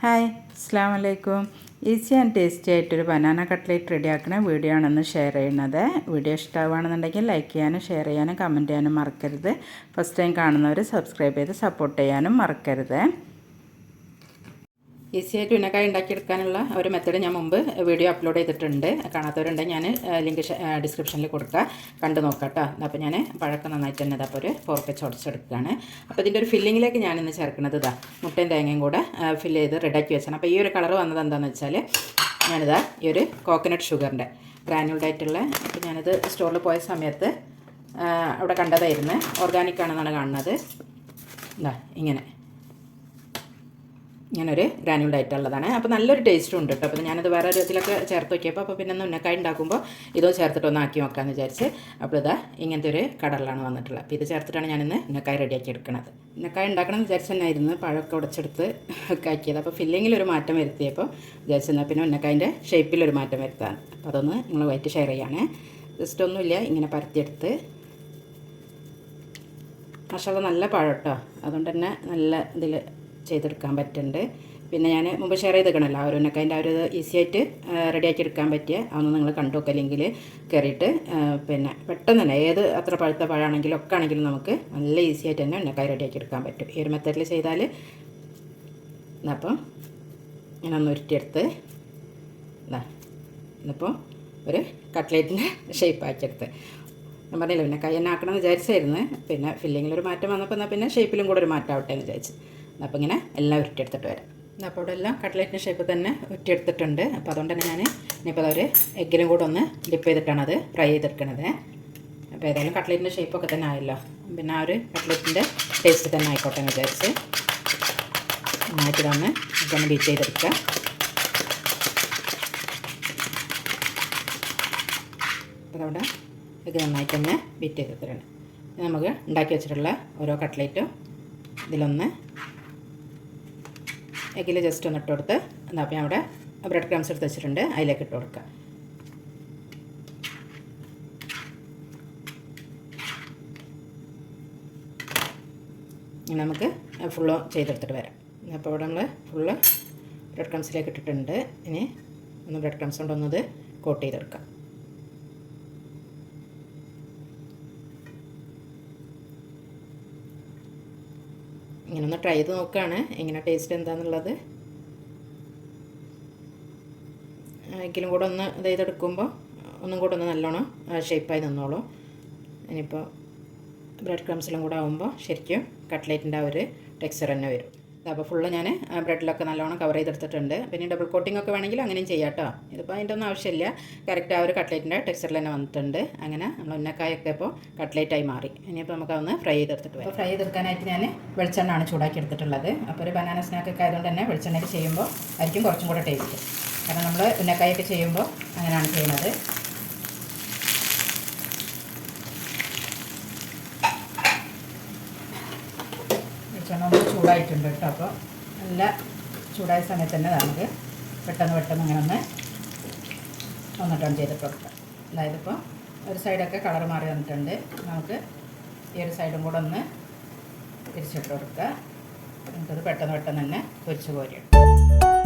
Hi, അസ്സലാമു അലൈക്കും. Easy and tasty ആയിട്ടൊരു ബനാന കട്ട്ലേറ്റ് റെഡിയാക്കുന്ന വീഡിയോ ആണെന്ന് ഷെയർ ചെയ്യുന്നത്. വീഡിയോ ഇഷ്ടമാണെന്നുണ്ടെങ്കിൽ ലൈക്ക് ചെയ്യാനും ഷെയർ ചെയ്യാനും കമൻറ്റ് ചെയ്യാനും മറക്കരുത്. ഫസ്റ്റ് ടൈം കാണുന്നവർ സബ്സ്ക്രൈബ് ചെയ്ത് സപ്പോർട്ട് ചെയ്യാനും മറക്കരുത്. ഈസി ആയിട്ട് ഉന്നക്കായ ഉണ്ടാക്കിയെടുക്കാനുള്ള ഒരു മെത്തേഡ് ഞാൻ മുമ്പ് വീഡിയോ അപ്ലോഡ് ചെയ്തിട്ടുണ്ട്. കാണാത്തവരുണ്ടെങ്കിൽ ഞാൻ ലിങ്ക് ഡിസ്ക്രിപ്ഷനിൽ കൊടുക്കുക, കണ്ടു നോക്കാം കേട്ടോ. അപ്പോൾ ഞാൻ പഴക്കം നന്നായിട്ട് തന്നെ അപ്പോൾ ഒരു ഫോർക്ക് ചുടച്ചെടുക്കുകയാണ്. അപ്പോൾ ഇതിൻ്റെ ഒരു ഫില്ലിങ്ങിലേക്ക് ഞാനിന്ന് ചേർക്കുന്നത് മുട്ടയും തേങ്ങയും കൂടെ ഫില്ല് ചെയ്ത് റെഡിയാക്കി വെച്ചാണ്. അപ്പോൾ ഈ ഒരു കളർ വന്നത് എന്താണെന്ന് വെച്ചാൽ ഈ ഒരു കോക്കനട്ട് ഷുഗറിൻ്റെ ഗ്രാനുവൽഡ് ആയിട്ടുള്ള, അപ്പോൾ ഞാനിത് സ്റ്റോറിൽ പോയ സമയത്ത് അവിടെ കണ്ടതായിരുന്നു. ഓർഗാനിക് ആണെന്നാണ് കാണുന്നത്. ഇങ്ങനൊരു ഗ്രാനുവൽഡ് ആയിട്ടുള്ളതാണ്. അപ്പോൾ നല്ലൊരു ടേസ്റ്റും ഉണ്ട് കേട്ടോ. അപ്പോൾ ഞാനത് വേറെ ഒരു ഇതിലൊക്കെ ചേർത്ത് നോക്കിയപ്പോൾ അപ്പോൾ പിന്നെ ഉന്നക്കായ ഉണ്ടാക്കുമ്പോൾ ഇതോ ചേർത്തിട്ടൊന്ന് ആക്കി നോക്കാമെന്ന് വിചാരിച്ച് അപ്പോൾ ഇങ്ങനത്തെ ഒരു കളറിലാണ് വന്നിട്ടുള്ളത്. അപ്പോൾ ഇത് ചേർത്തിട്ടാണ് ഞാനിന്ന് ഉന്നക്കായ റെഡിയാക്കി എടുക്കുന്നത്. ഉന്നക്കായ ഉണ്ടാക്കണമെന്ന് വിചാരിച്ച് തന്നെയായിരുന്നു പഴമൊക്കെ ഉടച്ചെടുത്ത് ആക്കിയത്. അപ്പോൾ ഫില്ലിങ്ങിലൊരു മാറ്റം വരുത്തിയപ്പോൾ വിചാരിച്ചെന്നാൽ പിന്നെ ഉന്നക്കായൻ്റെ ഷേപ്പിലൊരു മാറ്റം വരുത്താൻ. അപ്പോൾ അതൊന്ന് നിങ്ങളുമായിട്ട് ഷെയർ ചെയ്യാണ്. ജസ്റ്റ് ഒന്നുമില്ല, ഇങ്ങനെ പരത്തിയെടുത്ത് മാഷാഅല്ലാഹ് നല്ല പഴം കേട്ടോ. അതുകൊണ്ട് തന്നെ നല്ല ഇതിൽ ചെയ്തെടുക്കാൻ പറ്റുന്നുണ്ട്. പിന്നെ ഞാൻ മുമ്പ് ഷെയർ ചെയ്തേക്കണല്ലോ ആ ഒരു ഉന്നക്കായൻ്റെ ആ ഒരു ഈസി ആയിട്ട് റെഡിയാക്കി എടുക്കാൻ പറ്റിയ അതൊന്ന് നിങ്ങൾ കണ്ടു നോക്കുക ലിങ്കിൽ കയറിയിട്ട്. പിന്നെ പെട്ടെന്ന് തന്നെ ഏത് അത്ര പഴുത്ത പഴമാണെങ്കിലും ഒക്കെ ആണെങ്കിലും നമുക്ക് നല്ല ഈസി ആയിട്ട് തന്നെ ഉന്നക്കായ റെഡിയാക്കി എടുക്കാൻ പറ്റും ഈ ഒരു മെത്തേഡിൽ ചെയ്താൽ. അപ്പം ഞാനൊന്ന് ഉരുട്ടിയെടുത്ത് ഇന്നിപ്പോൾ ഒരു കട്ട്ലേറ്റിൻ്റെ ഷേപ്പ് ആക്കിയെടുത്ത്. ഞാൻ പറഞ്ഞില്ല പിന്നെ കൈ തന്നെ ആക്കണമെന്ന് വിചാരിച്ചായിരുന്നു. പിന്നെ ഫില്ലിങ്ങിലൊരു മാറ്റം വന്നപ്പോൾ എന്നാൽ പിന്നെ ഷേപ്പിലും കൂടെ ഒരു മാറ്റം ആവട്ടെ എന്ന് വിചാരിച്ചു. അപ്പോൾ ഇങ്ങനെ എല്ലാം ഉരുട്ടിയെടുത്തിട്ട് വരാം. അപ്പോൾ ഇവിടെ എല്ലാം കട്ട്ലേറ്റിൻ്റെ ഷേപ്പ് തന്നെ ഉരുട്ടിയെടുത്തിട്ടുണ്ട്. അപ്പോൾ അതുകൊണ്ട് തന്നെ ഞാൻ ഇനിയിപ്പോൾ അതൊരു എഗ്ഗിലും കൂടെ ഒന്ന് ഡിപ്പ് ചെയ്തിട്ടാണ് അത് ഫ്രൈ ചെയ്തെടുക്കണത്. അപ്പോൾ ഏതായാലും കട്ട്ലേറ്റിൻ്റെ ഷേപ്പൊക്കെ തന്നെ ആയല്ലോ, പിന്നെ ആ ഒരു കട്ട്ലേറ്റിൻ്റെ ടേസ്റ്റ് തന്നെ ആയിക്കോട്ടെ എന്ന് വിചാരിച്ച് നന്നായിട്ട് ഇതൊന്ന് ബീറ്റ് ചെയ്തെടുക്കുക. അപ്പോൾ അവിടെ ഇത് നന്നായിട്ട് തന്നെ ബീറ്റ് ചെയ്തെടുത്തിട്ടുണ്ട്. നമുക്ക് ഉണ്ടാക്കി വെച്ചിട്ടുള്ള ഓരോ കട്ട്ലേറ്റും ഇതിലൊന്ന് എഗ്ഗിൽ ജസ്റ്റ് ഒന്ന് ഇട്ട് കൊടുത്ത് അപ്പോൾ ഞാൻ അവിടെ ബ്രെഡ് ക്രംസ് എടുത്ത് വെച്ചിട്ടുണ്ട്, അതിലേക്ക് ഇട്ട് കൊടുക്കുക. നമുക്ക് ഫുള്ള് ചെയ്തെടുത്തിട്ട് വരാം. അപ്പോൾ ഇവിടെ നമ്മൾ ഫുള്ള് ബ്രെഡ് ക്രംസിലേക്ക് ഇട്ടിട്ടുണ്ട്. ഇനി ഒന്ന് ബ്രെഡ് ക്രംസ് കൊണ്ടൊന്നത് കോട്ട് ചെയ്തെടുക്കാം. ഇങ്ങനെ ഒന്ന് ട്രൈ ചെയ്ത് നോക്കുകയാണ് എങ്ങനെ ടേസ്റ്റ് എന്താണെന്നുള്ളത്. എങ്കിലും കൂടെ ഒന്ന് ഇത് ചെയ്തെടുക്കുമ്പോൾ ഒന്നും കൂടെ ഒന്ന് നല്ലോണം ഷേപ്പായി നിന്നോളൂ. ഇനിയിപ്പോൾ ബ്രെഡ് ക്രംസിലും കൂടെ ആകുമ്പോൾ ശരിക്കും കട്ട്ലേറ്റിൻ്റെ ആ ഒരു ടെക്സ്ചർ തന്നെ വരും. അപ്പോൾ ഫുള്ള് ഞാൻ ബ്രെഡിലൊക്കെ നല്ലോണം കവർ ചെയ്തെടുത്തിട്ടുണ്ട്. പിന്നെ ഡബിൾ കോട്ടിംഗ് ഒക്കെ വേണമെങ്കിൽ അങ്ങനെയും ചെയ്യാം കേട്ടോ. ഇതിപ്പോൾ അതിൻ്റെ ഒന്നും ആവശ്യമില്ല, കറക്റ്റ് ആ ഒരു കട്ട്ലേറ്റിൻ്റെ ടെക്സ്ചറിൽ തന്നെ വന്നിട്ടുണ്ട്. അങ്ങനെ നമ്മൾ ഉന്നക്കായൊക്കെ ഇപ്പോൾ കട്ട്ലേറ്റായി മാറി. ഇനിയിപ്പോൾ നമുക്കതൊന്ന് ഫ്രൈ ചെയ്തെടുത്തിട്ട് വരാം. അപ്പോൾ ഫ്രൈ ചെയ്തെടുക്കാനായിട്ട് ഞാൻ വെളിച്ചെണ്ണയാണ് ചൂടാക്കി എടുത്തിട്ടുള്ളത്. അപ്പോൾ ഒരു ബനാന സ്നാക്കൊക്കെ ആയതുകൊണ്ട് തന്നെ വെളിച്ചെണ്ണയിൽ ചെയ്യുമ്പോൾ ആയിരിക്കും കുറച്ചും കൂടെ ടേസ്റ്റ്. കാരണം നമ്മൾ ഉന്നക്കായൊക്കെ ചെയ്യുമ്പോൾ അങ്ങനെയാണ് ചെയ്യുന്നത്. വെളിച്ചെണ്ണ ചൂടായിട്ടുണ്ട് കേട്ടോ. അപ്പോൾ നല്ല ചൂടായ സമയത്ത് തന്നെ നമുക്ക് പെട്ടെന്ന് ഇങ്ങനെ ഒന്ന് ടേൺ ചെയ്തിട്ട് കൊടുക്കാം. അതായത് ഇപ്പോൾ ഒരു സൈഡൊക്കെ കളർ മാറി വന്നിട്ടുണ്ട്. നമുക്ക് ഈ ഒരു സൈഡും കൂടെ ഒന്ന് തിരിച്ചിട്ട് കൊടുക്കുക. നമുക്കത് പെട്ടെന്ന് തന്നെ പൊരിച്ച് കോരിയിടും.